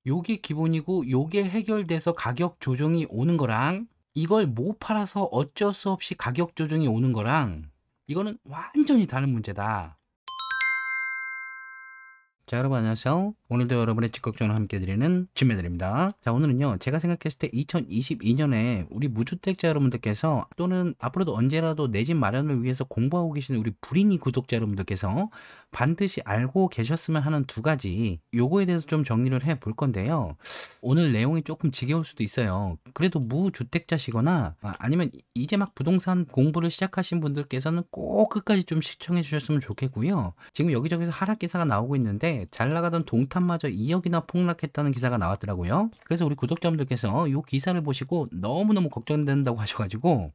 요게 기본이고 요게 해결돼서 가격 조정이 오는 거랑 이걸 못 팔아서 어쩔 수 없이 가격 조정이 오는 거랑 이거는 완전히 다른 문제다. 자, 여러분 안녕하세요. 오늘도 여러분의 직걱정을 함께 드리는 진매들입니다. 자, 오늘은요 제가 생각했을 때 2022년에 우리 무주택자 여러분들께서 또는 앞으로도 언제라도 내 집 마련을 위해서 공부하고 계시는 우리 불인이 구독자 여러분들께서 반드시 알고 계셨으면 하는 두 가지, 요거에 대해서 좀 정리를 해 볼 건데요. 오늘 내용이 조금 지겨울 수도 있어요. 그래도 무주택자시거나 아니면 이제 막 부동산 공부를 시작하신 분들께서는 꼭 끝까지 좀 시청해 주셨으면 좋겠고요. 지금 여기저기서 하락 기사가 나오고 있는데 잘 나가던 동탄마저 2억이나 폭락했다는 기사가 나왔더라고요. 그래서 우리 구독자분들께서 이 기사를 보시고 너무너무 걱정된다고 하셔가지고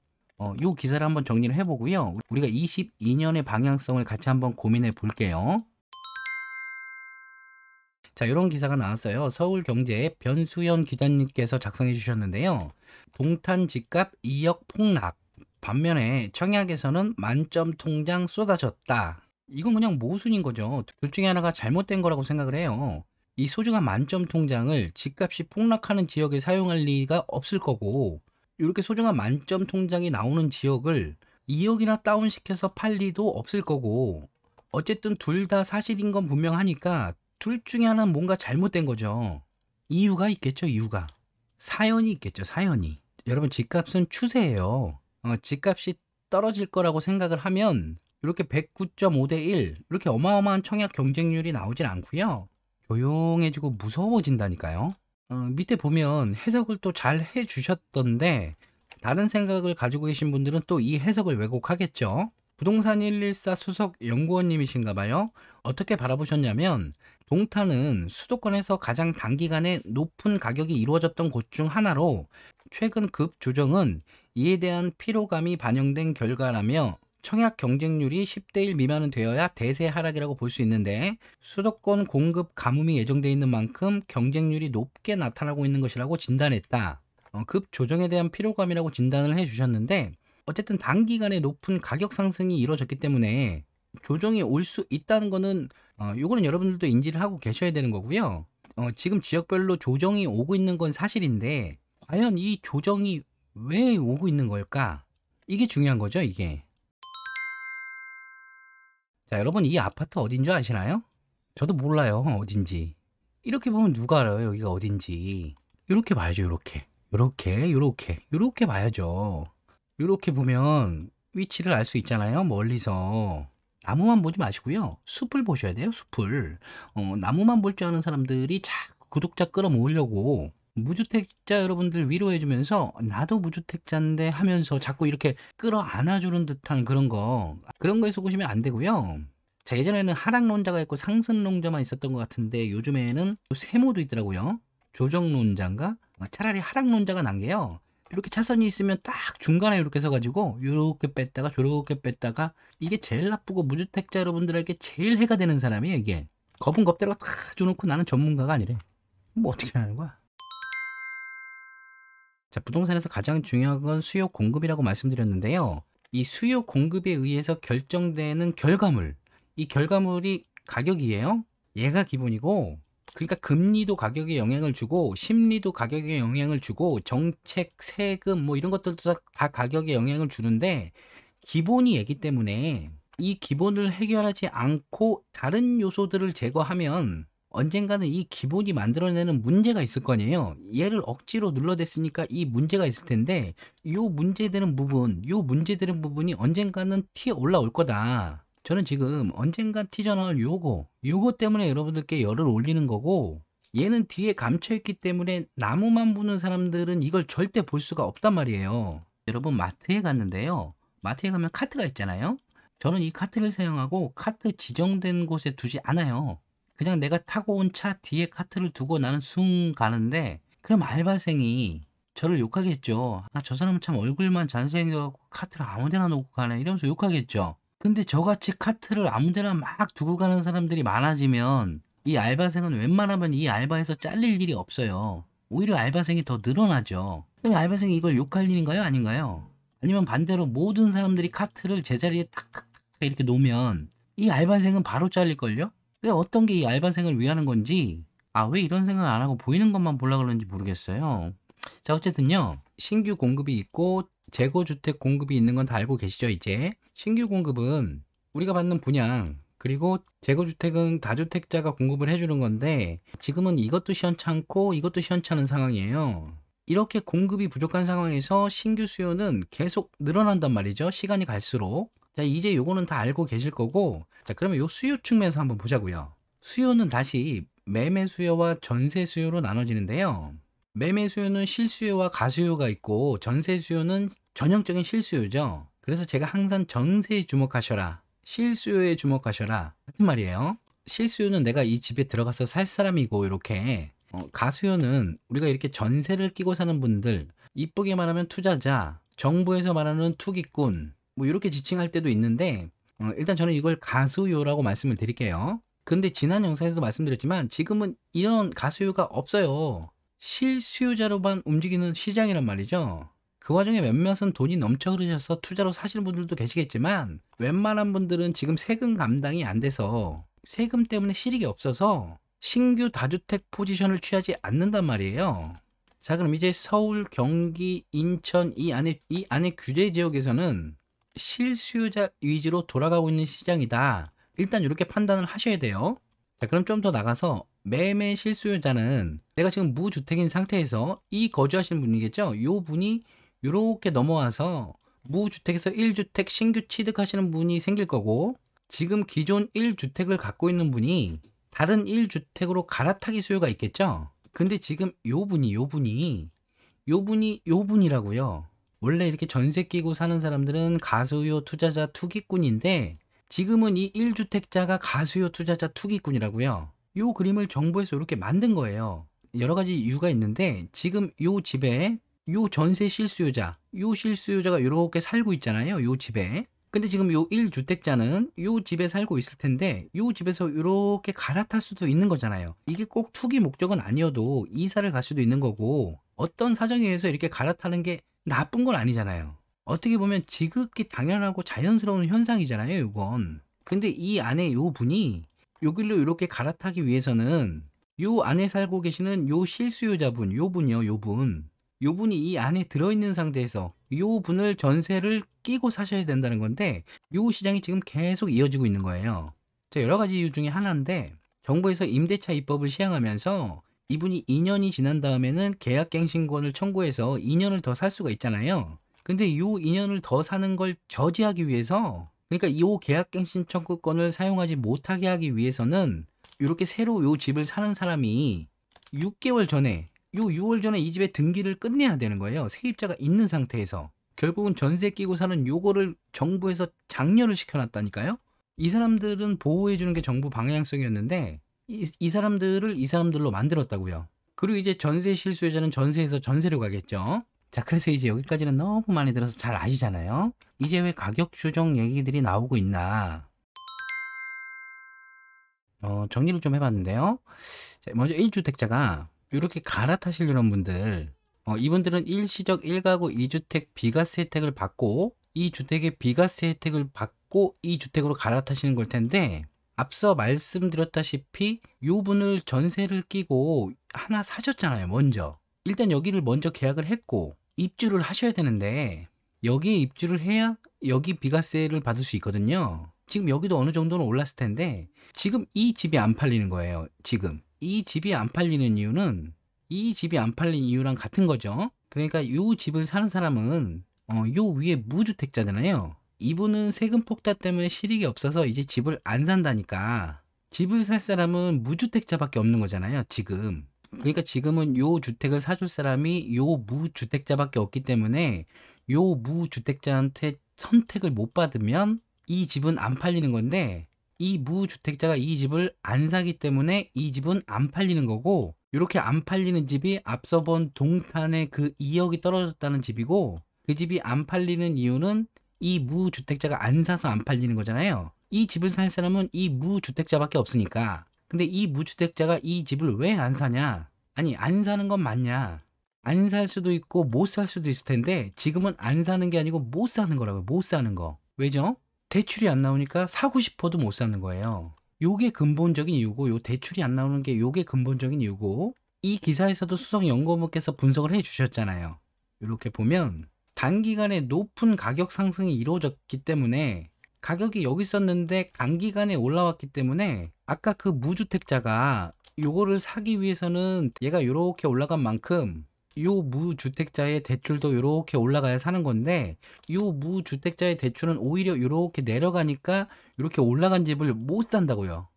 이 기사를 한번 정리를 해보고요. 우리가 22년의 방향성을 같이 한번 고민해 볼게요. 자, 이런 기사가 나왔어요. 서울경제 변수연 기자님께서 작성해 주셨는데요. 동탄 집값 2억 폭락. 반면에 청약에서는 만점 통장 쏟아졌다. 이건 그냥 모순인 거죠. 둘 중에 하나가 잘못된 거라고 생각을 해요. 이 소중한 만점 통장을 집값이 폭락하는 지역에 사용할 리가 없을 거고, 이렇게 소중한 만점 통장이 나오는 지역을 2억이나 다운시켜서 팔 리도 없을 거고, 어쨌든 둘 다 사실인 건 분명하니까 둘 중에 하나는 뭔가 잘못된 거죠. 이유가 있겠죠, 이유가. 사연이 있겠죠, 사연이. 여러분, 집값은 추세예요. 집값이 떨어질 거라고 생각을 하면 이렇게 109.5대 1 이렇게 어마어마한 청약 경쟁률이 나오진 않고요. 조용해지고 무서워진다니까요. 밑에 보면 해석을 또 잘 해주셨던데 다른 생각을 가지고 계신 분들은 또 이 해석을 왜곡하겠죠. 부동산 114 수석 연구원님이신가 봐요. 어떻게 바라보셨냐면 동탄은 수도권에서 가장 단기간에 높은 가격이 이루어졌던 곳 중 하나로 최근 급 조정은 이에 대한 피로감이 반영된 결과라며 청약 경쟁률이 10대 1 미만은 되어야 대세 하락이라고 볼 수 있는데 수도권 공급 가뭄이 예정돼 있는 만큼 경쟁률이 높게 나타나고 있는 것이라고 진단했다. 급 조정에 대한 피로감이라고 진단을 해주셨는데 어쨌든 단기간에 높은 가격 상승이 이루어졌기 때문에 조정이 올 수 있다는 거는 요거는 여러분들도 인지를 하고 계셔야 되는 거고요. 지금 지역별로 조정이 오고 있는 건 사실인데 과연 이 조정이 왜 오고 있는 걸까? 이게 중요한 거죠, 이게. 자, 여러분 이 아파트 어딘 줄 아시나요? 저도 몰라요, 어딘지. 이렇게 보면 누가 알아요, 여기가 어딘지. 이렇게 봐야죠, 이렇게 봐야죠. 이렇게 보면 위치를 알 수 있잖아요, 멀리서. 나무만 보지 마시고요, 숲을 보셔야 돼요, 숲을. 나무만 볼 줄 아는 사람들이 자꾸 구독자 끌어모으려고 무주택자 여러분들 위로해 주면서 나도 무주택자인데 하면서 자꾸 이렇게 끌어안아 주는 듯한 그런 거에 속으시면 안 되고요. 자, 예전에는 하락론자가 있고 상승론자만 있었던 것 같은데 요즘에는 세모도 있더라고요. 조정론자인가? 차라리 하락론자가 난 게요, 이렇게 차선이 있으면 딱 중간에 이렇게 서가지고 이렇게 뺐다가 저렇게 뺐다가, 이게 제일 나쁘고 무주택자 여러분들에게 제일 해가 되는 사람이에요. 이게 겁은 겁대로 다 줘놓고 나는 전문가가 아니래. 뭐 어떻게 하는 거야. 자, 부동산에서 가장 중요한 건 수요 공급이라고 말씀드렸는데요. 이 수요 공급에 의해서 결정되는 결과물, 이 결과물이 가격이에요. 얘가 기본이고, 그러니까 금리도 가격에 영향을 주고 심리도 가격에 영향을 주고 정책, 세금 뭐 이런 것들도 다 가격에 영향을 주는데 기본이 얘기 때문에 이 기본을 해결하지 않고 다른 요소들을 제거하면 언젠가는 이 기본이 만들어내는 문제가 있을 거 아니에요. 얘를 억지로 눌러댔으니까 이 문제가 있을 텐데 요 문제되는 부분이 언젠가는 튀어 올라올 거다. 저는 지금 언젠간 튀어나올 요거 때문에 여러분들께 열을 올리는 거고, 얘는 뒤에 감춰있기 때문에 나무만 보는 사람들은 이걸 절대 볼 수가 없단 말이에요. 여러분 마트에 갔는데요, 마트에 가면 카트가 있잖아요. 저는 이 카트를 사용하고 카트 지정된 곳에 두지 않아요. 그냥 내가 타고 온 차 뒤에 카트를 두고 나는 숭 가는데, 그럼 알바생이 저를 욕하겠죠. 아, 저 사람은 참 얼굴만 잘생겨갖고 카트를 아무 데나 놓고 가네, 이러면서 욕하겠죠. 근데 저같이 카트를 아무 데나 막 두고 가는 사람들이 많아지면 이 알바생은 웬만하면 이 알바에서 잘릴 일이 없어요. 오히려 알바생이 더 늘어나죠. 그럼 알바생이 이걸 욕할 일인가요, 아닌가요? 아니면 반대로 모든 사람들이 카트를 제자리에 탁탁탁 이렇게 놓으면 이 알바생은 바로 잘릴걸요? 근데 어떤 게 이 알바생을 위하는 건지 아, 왜 이런 생각 안 하고 보이는 것만 보려고 그러는지 모르겠어요. 자, 어쨌든요. 신규 공급이 있고 재고 주택 공급이 있는 건 다 알고 계시죠, 이제? 신규 공급은 우리가 받는 분양, 그리고 재고 주택은 다주택자가 공급을 해주는 건데 지금은 이것도 시원찮고 이것도 시원찮은 상황이에요. 이렇게 공급이 부족한 상황에서 신규 수요는 계속 늘어난단 말이죠. 시간이 갈수록. 자, 이제 요거는 다 알고 계실 거고, 자, 그러면 요 수요 측면에서 한번 보자고요. 수요는 다시 매매 수요와 전세 수요로 나눠지는데요. 매매 수요는 실수요와 가수요가 있고 전세 수요는 전형적인 실수요죠. 그래서 제가 항상 전세에 주목하셔라, 실수요에 주목하셔라 같은 말이에요. 실수요는 내가 이 집에 들어가서 살 사람이고, 이렇게 가수요는 우리가 이렇게 전세를 끼고 사는 분들, 이쁘게 말하면 투자자, 정부에서 말하는 투기꾼, 뭐 이렇게 지칭할 때도 있는데, 일단 저는 이걸 가수요라고 말씀을 드릴게요. 근데 지난 영상에서도 말씀드렸지만 지금은 이런 가수요가 없어요. 실수요자로만 움직이는 시장이란 말이죠. 그 와중에 몇몇은 돈이 넘쳐 흐르셔서 투자로 사시는 분들도 계시겠지만 웬만한 분들은 지금 세금 감당이 안 돼서, 세금 때문에 실익이 없어서 신규 다주택 포지션을 취하지 않는단 말이에요. 자, 그럼 이제 서울, 경기, 인천 이 안에 규제 지역에서는 실수요자 위주로 돌아가고 있는 시장이다. 일단 이렇게 판단을 하셔야 돼요. 자, 그럼 좀 더 나가서 매매 실수요자는 내가 지금 무주택인 상태에서 이 거주하시는 분이겠죠? 요 분이 이렇게 넘어와서 무주택에서 1주택 신규 취득하시는 분이 생길 거고, 지금 기존 1주택을 갖고 있는 분이 다른 1주택으로 갈아타기 수요가 있겠죠? 근데 지금 요 분이라고요. 원래 이렇게 전세 끼고 사는 사람들은 가수요, 투자자, 투기꾼인데 지금은 이 1주택자가 가수요, 투자자, 투기꾼이라고요. 요 그림을 정부에서 이렇게 만든 거예요. 여러 가지 이유가 있는데 지금 요 집에 요 전세 실수요자, 요 실수요자가 이렇게 살고 있잖아요, 요 집에. 근데 지금 요 1주택자는 요 집에 살고 있을 텐데 요 집에서 이렇게 갈아탈 수도 있는 거잖아요. 이게 꼭 투기 목적은 아니어도 이사를 갈 수도 있는 거고, 어떤 사정에 의해서 이렇게 갈아타는 게 나쁜 건 아니잖아요. 어떻게 보면 지극히 당연하고 자연스러운 현상이잖아요, 이건. 근데 이 안에 요 분이 요 길로 이렇게 갈아타기 위해서는 요 안에 살고 계시는 요 실수요자분, 요 분이 이 안에 들어있는 상태에서 요 분을 전세를 끼고 사셔야 된다는 건데, 요 시장이 지금 계속 이어지고 있는 거예요. 자, 여러 가지 이유 중에 하나인데 정부에서 임대차 입법을 시행하면서 이분이 2년이 지난 다음에는 계약갱신권을 청구해서 2년을 더 살 수가 있잖아요. 근데 요 2년을 더 사는 걸 저지하기 위해서, 그러니까 요 계약갱신 청구권을 사용하지 못하게 하기 위해서는 이렇게 새로 요 집을 사는 사람이 6개월 전에, 요 6월 전에 이 집의 등기를 끝내야 되는 거예요. 세입자가 있는 상태에서. 결국은 전세 끼고 사는 요거를 정부에서 장려를 시켜놨다니까요. 이 사람들은 보호해 주는 게 정부 방향성이었는데 이 사람들을 이 사람들로 만들었다고요. 그리고 이제 전세 실수요자는 전세에서 전세로 가겠죠. 자, 그래서 이제 여기까지는 너무 많이 들어서 잘 아시잖아요. 이제 왜 가격 조정 얘기들이 나오고 있나? 정리를 좀 해봤는데요. 자, 먼저 1주택자가 이렇게 갈아타시려는 분들, 이분들은 일시적 1가구 2주택 비과세 혜택을 받고, 이 주택의 비과세 혜택을 받고 이 주택으로 갈아타시는 걸 텐데, 앞서 말씀드렸다시피 요 분을 전세를 끼고 하나 사셨잖아요, 먼저. 일단 여기를 먼저 계약을 했고 입주를 하셔야 되는데, 여기에 입주를 해야 여기 비과세를 받을 수 있거든요. 지금 여기도 어느 정도는 올랐을 텐데 지금 이 집이 안 팔리는 거예요. 지금 이 집이 안 팔리는 이유는 이 집이 안 팔린 이유랑 같은 거죠. 그러니까 요 집을 사는 사람은 요 위에 무주택자잖아요. 이분은 세금 폭탄 때문에 실익이 없어서 이제 집을 안 산다니까. 집을 살 사람은 무주택자밖에 없는 거잖아요, 지금. 그러니까 지금은 요 주택을 사줄 사람이 요 무주택자밖에 없기 때문에 요 무주택자한테 선택을 못 받으면 이 집은 안 팔리는 건데, 이 무주택자가 이 집을 안 사기 때문에 이 집은 안 팔리는 거고, 이렇게 안 팔리는 집이 앞서 본 동탄의 그 2억이 떨어졌다는 집이고, 그 집이 안 팔리는 이유는 이 무주택자가 안 사서 안 팔리는 거잖아요. 이 집을 살 사람은 이 무주택자밖에 없으니까. 근데 이 무주택자가 이 집을 왜 안 사냐? 아니, 안 사는 건 맞냐? 안 살 수도 있고 못 살 수도 있을 텐데 지금은 안 사는 게 아니고 못 사는 거라고요. 못 사는 거. 왜죠? 대출이 안 나오니까 사고 싶어도 못 사는 거예요. 요게 근본적인 이유고, 요 대출이 안 나오는 게 요게 근본적인 이유고, 이 기사에서도 수석연구원께서 분석을 해 주셨잖아요. 이렇게 보면 단기간에 높은 가격 상승이 이루어졌기 때문에, 가격이 여기 있었는데 단기간에 올라왔기 때문에, 아까 그 무주택자가 요거를 사기 위해서는 얘가 요렇게 올라간 만큼 요 무주택자의 대출도 요렇게 올라가야 사는 건데, 요 무주택자의 대출은 오히려 요렇게 내려가니까 요렇게 올라간 집을 못 산다고요.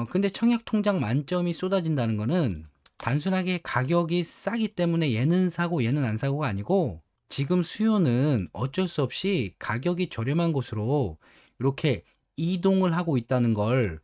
근데 청약 통장 만점이 쏟아진다는 거는 단순하게 가격이 싸기 때문에 얘는 사고 얘는 안 사고가 아니고, 지금 수요는 어쩔 수 없이 가격이 저렴한 곳으로 이렇게 이동을 하고 있다는 걸,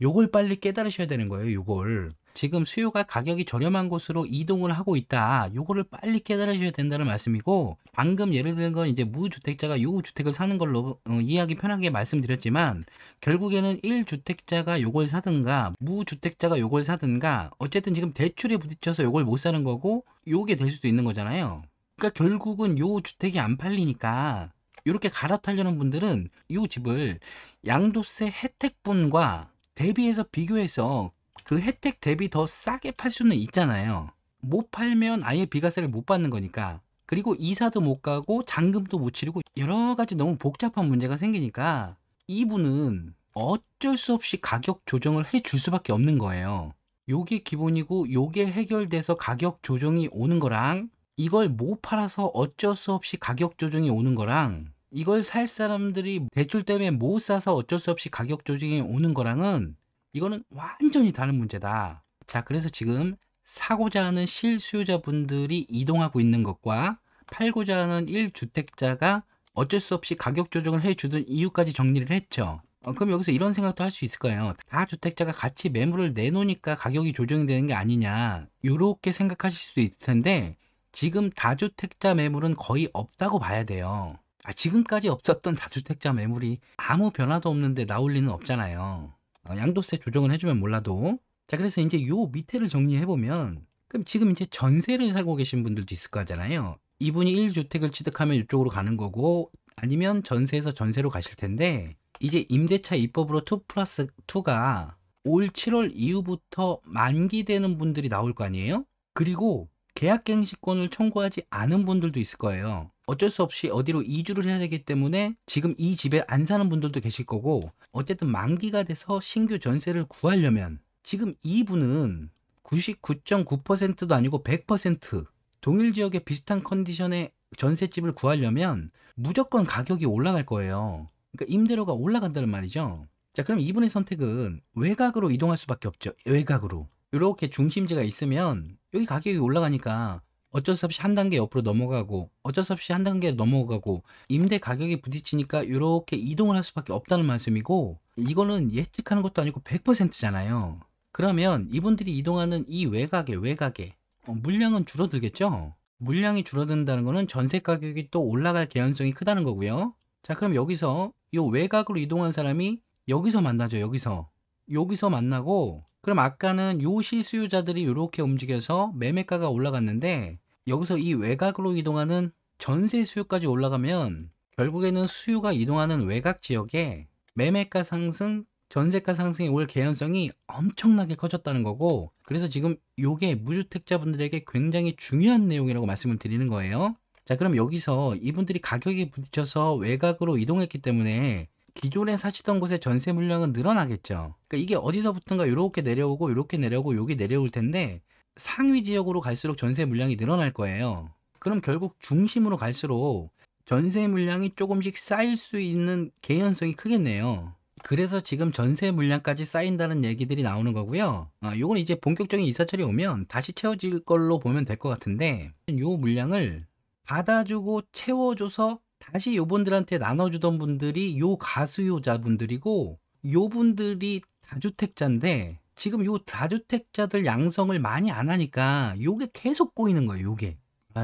요걸 빨리 깨달으셔야 되는 거예요. 요걸 지금 수요가 가격이 저렴한 곳으로 이동을 하고 있다, 요거를 빨리 깨달으셔야 된다는 말씀이고, 방금 예를 든 건 이제 무주택자가 요 주택을 사는 걸로 이해하기 편하게 말씀드렸지만, 결국에는 1주택자가 요걸 사든가 무주택자가 요걸 사든가 어쨌든 지금 대출에 부딪혀서 요걸 못 사는 거고, 요게 될 수도 있는 거잖아요. 그러니까 결국은 요 주택이 안 팔리니까 이렇게 갈아타려는 분들은 요 집을 양도세 혜택분과 대비해서 비교해서 그 혜택 대비 더 싸게 팔 수는 있잖아요. 못 팔면 아예 비과세를 못 받는 거니까. 그리고 이사도 못 가고 잔금도 못 치르고 여러 가지 너무 복잡한 문제가 생기니까, 이분은 어쩔 수 없이 가격 조정을 해 줄 수밖에 없는 거예요. 요게 기본이고, 요게 해결돼서 가격 조정이 오는 거랑, 이걸 못 팔아서 어쩔 수 없이 가격 조정이 오는 거랑, 이걸 살 사람들이 대출 때문에 못 사서 어쩔 수 없이 가격 조정이 오는 거랑은, 이거는 완전히 다른 문제다. 자, 그래서 지금 사고자 하는 실수요자분들이 이동하고 있는 것과, 팔고자 하는 1주택자가 어쩔 수 없이 가격 조정을 해주던 이유까지 정리를 했죠. 그럼 여기서 이런 생각도 할 수 있을 거예요. 다주택자가 같이 매물을 내놓으니까 가격이 조정이 되는 게 아니냐, 요렇게 생각하실 수도 있을 텐데, 지금 다주택자 매물은 거의 없다고 봐야 돼요. 지금까지 없었던 다주택자 매물이 아무 변화도 없는데 나올 리는 없잖아요. 양도세 조정을 해주면 몰라도. 자, 그래서 이제 요 밑에를 정리해보면, 그럼 지금 이제 전세를 살고 계신 분들도 있을 거잖아요. 이분이 1주택을 취득하면 이쪽으로 가는 거고, 아니면 전세에서 전세로 가실 텐데, 이제 임대차 입법으로 2+2가 올 7월 이후부터 만기되는 분들이 나올 거 아니에요? 그리고 계약갱신권을 청구하지 않은 분들도 있을 거예요. 어쩔 수 없이 어디로 이주를 해야 되기 때문에 지금 이 집에 안 사는 분들도 계실 거고, 어쨌든 만기가 돼서 신규 전세를 구하려면 지금 이분은 99.9%도 아니고 100% 동일 지역에 비슷한 컨디션의 전셋집을 구하려면 무조건 가격이 올라갈 거예요. 그러니까 임대료가 올라간다는 말이죠. 자, 그럼 이분의 선택은 외곽으로 이동할 수밖에 없죠. 외곽으로. 이렇게 중심지가 있으면 여기 가격이 올라가니까 어쩔 수 없이 한 단계 옆으로 넘어가고, 어쩔 수 없이 한 단계 넘어가고, 임대 가격이 부딪히니까 이렇게 이동을 할 수밖에 없다는 말씀이고, 이거는 예측하는 것도 아니고 100%잖아요. 그러면 이분들이 이동하는 이 외곽에 물량은 줄어들겠죠? 물량이 줄어든다는 거는 전세 가격이 또 올라갈 개연성이 크다는 거고요. 자, 그럼 여기서 이 외곽으로 이동한 사람이 여기서 만나죠. 여기서 만나고, 그럼 아까는 요 실수요자들이 이렇게 움직여서 매매가가 올라갔는데, 여기서 이 외곽으로 이동하는 전세 수요까지 올라가면 결국에는 수요가 이동하는 외곽 지역에 매매가 상승, 전세가 상승이 올 개연성이 엄청나게 커졌다는 거고, 그래서 지금 요게 무주택자분들에게 굉장히 중요한 내용이라고 말씀을 드리는 거예요. 자, 그럼 여기서 이분들이 가격에 부딪혀서 외곽으로 이동했기 때문에 기존에 사시던 곳의 전세 물량은 늘어나겠죠. 그러니까 이게 어디서부턴가 이렇게 내려오고 이렇게 내려오고 여기 내려올 텐데, 상위 지역으로 갈수록 전세 물량이 늘어날 거예요. 그럼 결국 중심으로 갈수록 전세 물량이 조금씩 쌓일 수 있는 개연성이 크겠네요. 그래서 지금 전세 물량까지 쌓인다는 얘기들이 나오는 거고요. 요건 이제 본격적인 이사철이 오면 다시 채워질 걸로 보면 될 것 같은데, 요 물량을 받아주고 채워줘서 다시 요분들한테 나눠주던 분들이 요 가수요자분들이고, 요분들이 다주택자인데 지금 요 다주택자들 양성을 많이 안 하니까 요게 계속 꼬이는 거예요. 요게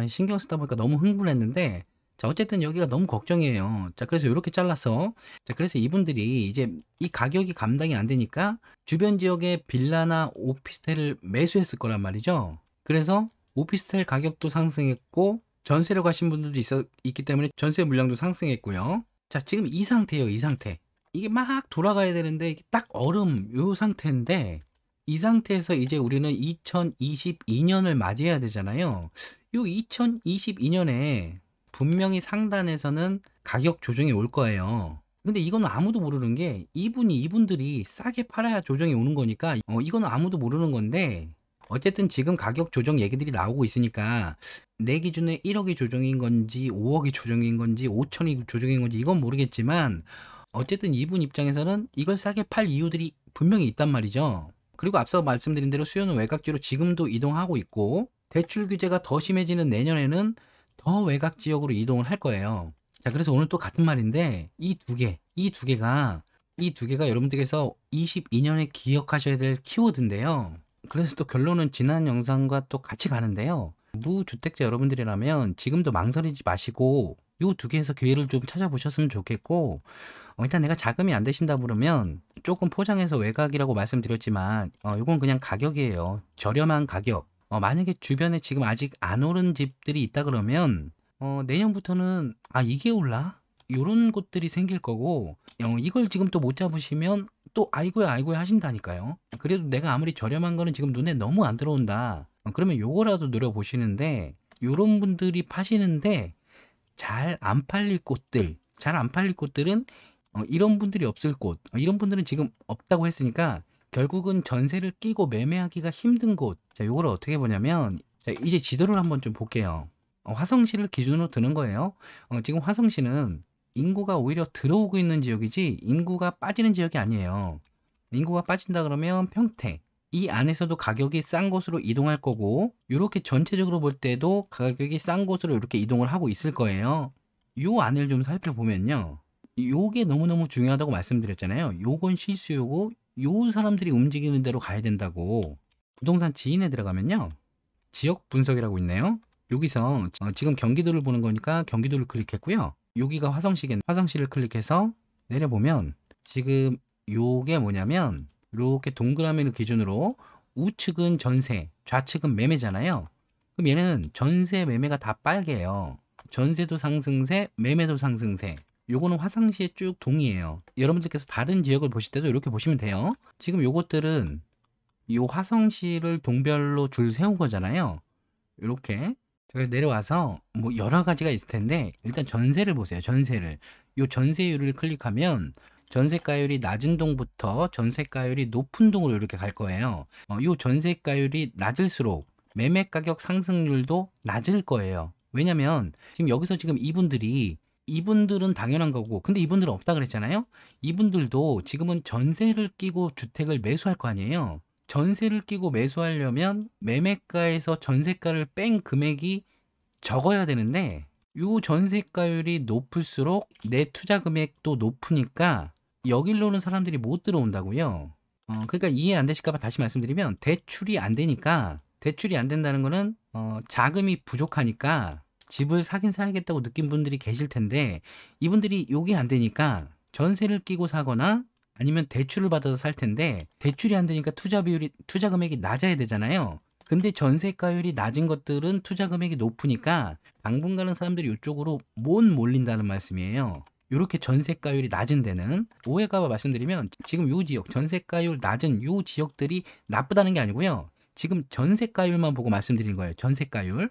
신경 쓰다 보니까 너무 흥분했는데, 자, 어쨌든 여기가 너무 걱정이에요. 자, 그래서 이렇게 잘라서, 자, 그래서 이분들이 이제 이 가격이 감당이 안 되니까 주변 지역에 빌라나 오피스텔을 매수했을 거란 말이죠. 그래서 오피스텔 가격도 상승했고, 전세로 가신 분들도 있기 때문에 전세 물량도 상승했고요. 자, 지금 이 상태예요. 이 상태. 이게 막 돌아가야 되는데 이게 딱 얼음 요 상태인데 이 상태에서 이제 우리는 2022년을 맞이해야 되잖아요. 요 2022년에 분명히 상단에서는 가격 조정이 올 거예요. 근데 이거는 아무도 모르는 게 이분들이 싸게 팔아야 조정이 오는 거니까 이거는 아무도 모르는 건데 어쨌든 지금 가격 조정 얘기들이 나오고 있으니까 내 기준에 1억이 조정인 건지 5억이 조정인 건지 5천이 조정인 건지 이건 모르겠지만 어쨌든 이분 입장에서는 이걸 싸게 팔 이유들이 분명히 있단 말이죠. 그리고 앞서 말씀드린 대로 수요는 외곽지로 지금도 이동하고 있고 대출 규제가 더 심해지는 내년에는 더 외곽 지역으로 이동을 할 거예요. 자, 그래서 오늘 또 같은 말인데 이 두 개가 여러분들께서 22년에 기억하셔야 될 키워드인데요. 그래서 또 결론은 지난 영상과 또 같이 가는데요. 무주택자 여러분들이라면 지금도 망설이지 마시고 요 두 개에서 기회를 좀 찾아보셨으면 좋겠고 일단 내가 자금이 안 되신다 그러면 조금 포장해서 외곽이라고 말씀드렸지만 요건 그냥 가격이에요. 저렴한 가격. 만약에 주변에 지금 아직 안 오른 집들이 있다 그러면 내년부터는 이게 올라? 요런 곳들이 생길 거고 이걸 지금 또 못 잡으시면 또 아이고야 아이고야 하신다니까요. 그래도 내가 아무리 저렴한 거는 지금 눈에 너무 안 들어온다. 그러면 요거라도 노려보시는데 요런 분들이 파시는데 잘 안 팔릴 곳들은 이런 분들이 없을 곳, 이런 분들은 지금 없다고 했으니까 결국은 전세를 끼고 매매하기가 힘든 곳. 자, 요걸 어떻게 보냐면 자, 이제 지도를 한번 좀 볼게요. 화성시를 기준으로 드는 거예요. 지금 화성시는 인구가 오히려 들어오고 있는 지역이지 인구가 빠지는 지역이 아니에요. 인구가 빠진다 그러면 평택. 이 안에서도 가격이 싼 곳으로 이동할 거고 이렇게 전체적으로 볼 때도 가격이 싼 곳으로 이렇게 이동을 하고 있을 거예요. 요 안을 좀 살펴보면요. 요게 너무너무 중요하다고 말씀드렸잖아요. 요건 실수요고 요 사람들이 움직이는 대로 가야 된다고. 부동산 지인에 들어가면요. 지역 분석이라고 있네요. 여기서 지금 경기도를 보는 거니까 경기도를 클릭했고요. 여기가 화성시겠네. 화성시를 클릭해서 내려보면 지금 요게 뭐냐면 이렇게 동그라미를 기준으로 우측은 전세, 좌측은 매매잖아요. 그럼 얘는 전세 매매가 다 빨개요. 전세도 상승세, 매매도 상승세. 요거는 화성시에 쭉 동이에요. 여러분들께서 다른 지역을 보실 때도 이렇게 보시면 돼요. 지금 요것들은 요 화성시를 동별로 줄 세운 거잖아요. 이렇게. 그래서 내려와서 뭐 여러 가지가 있을 텐데 일단 전세를 보세요. 전세를. 요 전세율을 클릭하면 전세가율이 낮은 동부터 전세가율이 높은 동으로 이렇게 갈 거예요. 요 전세가율이 낮을수록 매매가격 상승률도 낮을 거예요. 왜냐면 지금 여기서 지금 이분들은 당연한 거고 근데 이분들은 없다 그랬잖아요. 이분들도 지금은 전세를 끼고 주택을 매수할 거 아니에요. 전세를 끼고 매수하려면 매매가에서 전세가를 뺀 금액이 적어야 되는데 요 전세가율이 높을수록 내 투자 금액도 높으니까 여길로는 사람들이 못 들어온다고요. 그러니까 이해 안 되실까 봐 다시 말씀드리면 대출이 안 된다는 거는 자금이 부족하니까 집을 사긴 사야겠다고 느낀 분들이 계실 텐데 이분들이 요게 안 되니까 전세를 끼고 사거나 아니면 대출을 받아서 살 텐데 대출이 안 되니까 투자 금액이 낮아야 되잖아요. 근데 전세가율이 낮은 것들은 투자 금액이 높으니까 당분간은 사람들이 이쪽으로 못 몰린다는 말씀이에요. 이렇게 전세가율이 낮은 데는 오해가 봐 말씀드리면 지금 요 지역 전세가율 낮은 요 지역들이 나쁘다는 게 아니고요. 지금 전세가율만 보고 말씀드린 거예요. 전세가율.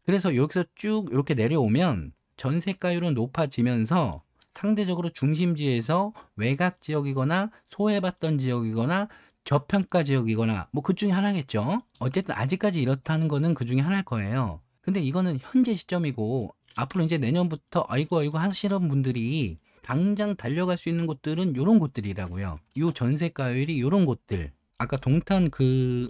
그래서 여기서 쭉 이렇게 내려오면 전세가율은 높아지면서 상대적으로 중심지에서 외곽 지역이거나 소외받던 지역이거나 저평가 지역이거나 뭐 그 중에 하나겠죠. 어쨌든 아직까지 이렇다는 거는 그 중에 하나일 거예요. 근데 이거는 현재 시점이고 앞으로 이제 내년부터 아이고 하시는 분들이 당장 달려갈 수 있는 곳들은 요런 곳들이라고요. 요 전세가율이 요런 곳들. 아까 동탄 그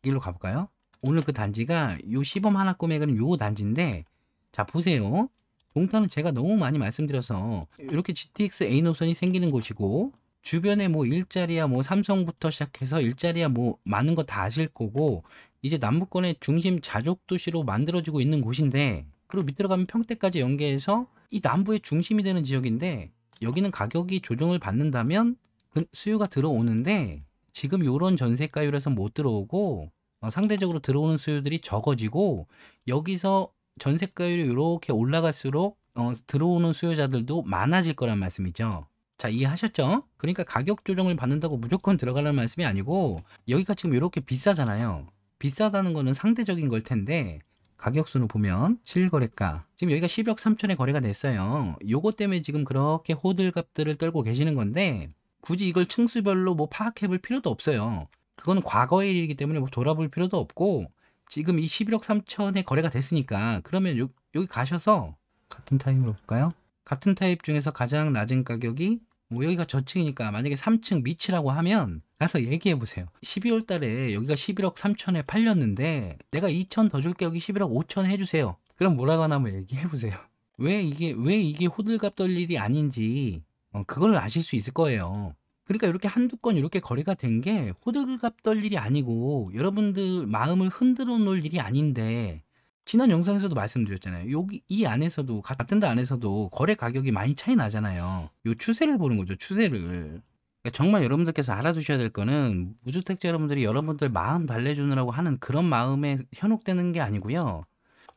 길로 가볼까요? 오늘 그 단지가 요 시범 하나 꾸며가는 요 단지인데 자 보세요. 동탄은 제가 너무 많이 말씀드려서 이렇게 GTX A 노선이 생기는 곳이고 주변에 뭐 일자리야 뭐 삼성부터 시작해서 일자리야 뭐 많은 거 다 아실 거고 이제 남부권의 중심 자족 도시로 만들어지고 있는 곳인데 그리고 밑으로 가면 평택까지 연계해서 이 남부의 중심이 되는 지역인데 여기는 가격이 조정을 받는다면 그 수요가 들어오는데 지금 요런 전세가율에서 못 들어오고 상대적으로 들어오는 수요들이 적어지고 여기서 전세가율이 이렇게 올라갈수록 들어오는 수요자들도 많아질 거란 말씀이죠. 자, 이해하셨죠? 그러니까 가격 조정을 받는다고 무조건 들어가라는 말씀이 아니고, 여기가 지금 이렇게 비싸잖아요. 비싸다는 거는 상대적인 걸 텐데, 가격순을 보면 실거래가 지금 여기가 10억 3천에 거래가 됐어요. 요거 때문에 지금 그렇게 호들갑들을 떨고 계시는 건데, 굳이 이걸 층수별로 뭐 파악해 볼 필요도 없어요. 그거는 과거의 일이기 때문에 뭐 돌아볼 필요도 없고, 지금 이 11억 3천에 거래가 됐으니까, 그러면 여기 가셔서 같은 타입으로 볼까요? 같은 타입 중에서 가장 낮은 가격이 뭐 여기가 저층이니까 만약에 3층 밑이라고 하면 가서 얘기해 보세요. 12월 달에 여기가 11억 3천에 팔렸는데 내가 2천 더 줄게, 여기 11억 5천 해주세요. 그럼 뭐라고 하나 한번 얘기해 보세요. 왜 이게 호들갑 떨 일이 아닌지 그걸 아실 수 있을 거예요. 그러니까 이렇게 한두 건 이렇게 거래가 된 게 호들갑 떨 일이 아니고 여러분들 마음을 흔들어 놓을 일이 아닌데, 지난 영상에서도 말씀드렸잖아요. 여기 이 안에서도, 같은 데 안에서도 거래 가격이 많이 차이 나잖아요. 요 추세를 보는 거죠, 추세를. 그러니까 정말 여러분들께서 알아두셔야 될 거는, 무주택자 여러분들이 여러분들 마음 달래주느라고 하는 그런 마음에 현혹되는 게 아니고요.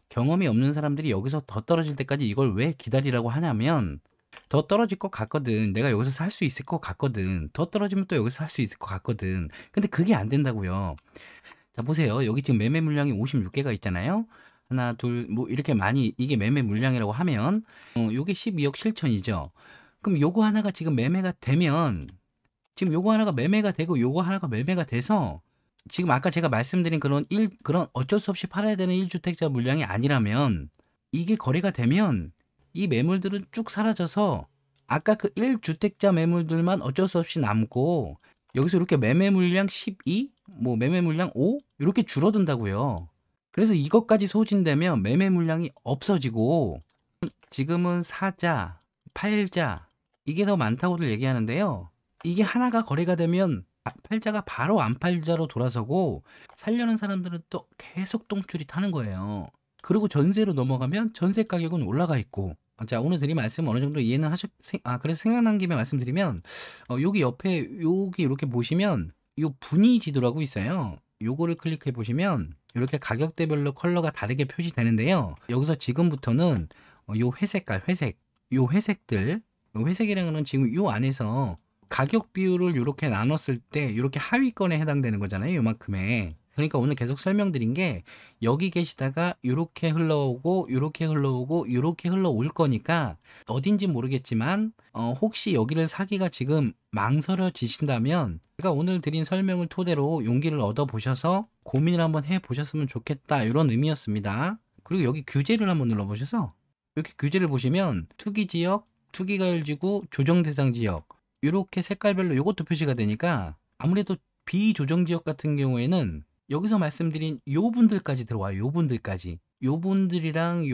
경험이 없는 사람들이 여기서 더 떨어질 때까지 이걸 왜 기다리라고 하냐면, 더 떨어질 것 같거든. 내가 여기서 살 수 있을 것 같거든. 더 떨어지면 또 여기서 살 수 있을 것 같거든. 근데 그게 안 된다고요. 자, 보세요. 여기 지금 매매 물량이 56개가 있잖아요. 하나, 둘, 뭐 이렇게 많이, 이게 매매 물량이라고 하면 요게 12억 실천이죠. 그럼 요거 하나가 지금 매매가 되면, 지금 요거 하나가 매매가 되고 요거 하나가 매매가 돼서, 지금 아까 제가 말씀드린 그런 어쩔 수 없이 팔아야 되는 1주택자 물량이 아니라면, 이게 거래가 되면 이 매물들은 쭉 사라져서 아까 그 1주택자 매물들만 어쩔 수 없이 남고, 여기서 이렇게 매매 물량 12, 뭐 매매 물량 5 이렇게 줄어든다고요. 그래서 이것까지 소진되면 매매 물량이 없어지고, 지금은 사자, 팔자, 이게 더 많다고들 얘기하는데요. 이게 하나가 거래가 되면 팔자가 바로 안 팔자로 돌아서고, 살려는 사람들은 또 계속 똥줄이 타는 거예요. 그리고 전세로 넘어가면 전세 가격은 올라가 있고. 자, 오늘 드린 말씀 어느 정도 이해는 그래서 생각난 김에 말씀드리면, 여기 옆에 여기 이렇게 보시면 요 분위 지도라고 있어요. 요거를 클릭해 보시면 이렇게 가격대별로 컬러가 다르게 표시되는데요. 여기서 지금부터는 요 회색깔, 요 회색들, 요 회색이라는 건 지금 요 안에서 가격 비율을 이렇게 나눴을 때 이렇게 하위권에 해당되는 거잖아요, 요만큼에. 그러니까 오늘 계속 설명드린 게, 여기 계시다가 이렇게 흘러오고 이렇게 흘러오고 이렇게 흘러올 거니까, 어딘지 모르겠지만 혹시 여기를 사기가 지금 망설여지신다면, 제가 오늘 드린 설명을 토대로 용기를 얻어 보셔서 고민을 한번 해 보셨으면 좋겠다, 이런 의미였습니다. 그리고 여기 규제를 한번 눌러 보셔서, 이렇게 규제를 보시면 투기지역, 투기가율지구, 조정대상지역, 이렇게 색깔별로 이것도 표시가 되니까, 아무래도 비조정지역 같은 경우에는 여기서 말씀드린 요 분들까지 들어와요. 요 분들까지. 요 분들이랑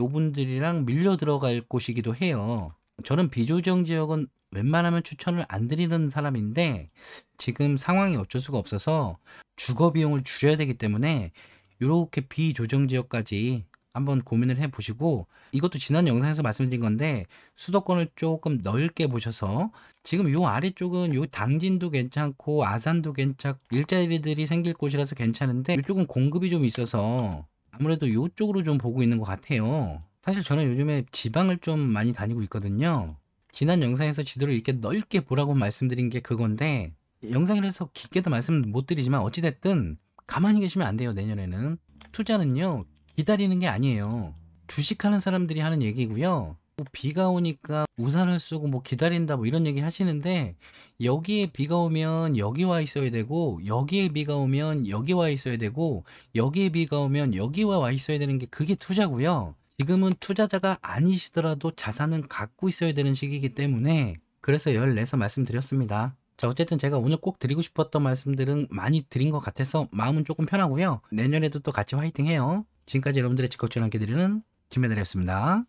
밀려 들어갈 곳이기도 해요. 저는 비조정 지역은 웬만하면 추천을 안 드리는 사람인데, 지금 상황이 어쩔 수가 없어서 주거 비용을 줄여야 되기 때문에 요렇게 비조정 지역까지 한번 고민을 해 보시고, 이것도 지난 영상에서 말씀드린 건데, 수도권을 조금 넓게 보셔서, 지금 요 아래쪽은 요 당진도 괜찮고 아산도 괜찮고 일자리들이 생길 곳이라서 괜찮은데, 이쪽은 공급이 좀 있어서 아무래도 요쪽으로 좀 보고 있는 것 같아요. 사실 저는 요즘에 지방을 좀 많이 다니고 있거든요. 지난 영상에서 지도를 이렇게 넓게 보라고 말씀드린 게 그건데, 영상이라서 깊게도 말씀 못 드리지만 어찌됐든 가만히 계시면 안 돼요. 내년에는 투자는요 기다리는 게 아니에요. 주식하는 사람들이 하는 얘기고요. 뭐 비가 오니까 우산을 쓰고 뭐 기다린다 뭐 이런 얘기 하시는데, 여기에 비가 오면 여기 와 있어야 되고, 여기에 비가 오면 여기 와 있어야 되고, 여기에 비가 오면 여기 와 있어야 되는 게 그게 투자고요. 지금은 투자자가 아니시더라도 자산은 갖고 있어야 되는 시기이기 때문에, 그래서 열내서 말씀드렸습니다. 자, 어쨌든 제가 오늘 꼭 드리고 싶었던 말씀들은 많이 드린 것 같아서 마음은 조금 편하고요. 내년에도 또 같이 화이팅 해요. 지금까지 여러분들의 직업지원 함께 드리는 김배달이었습니다.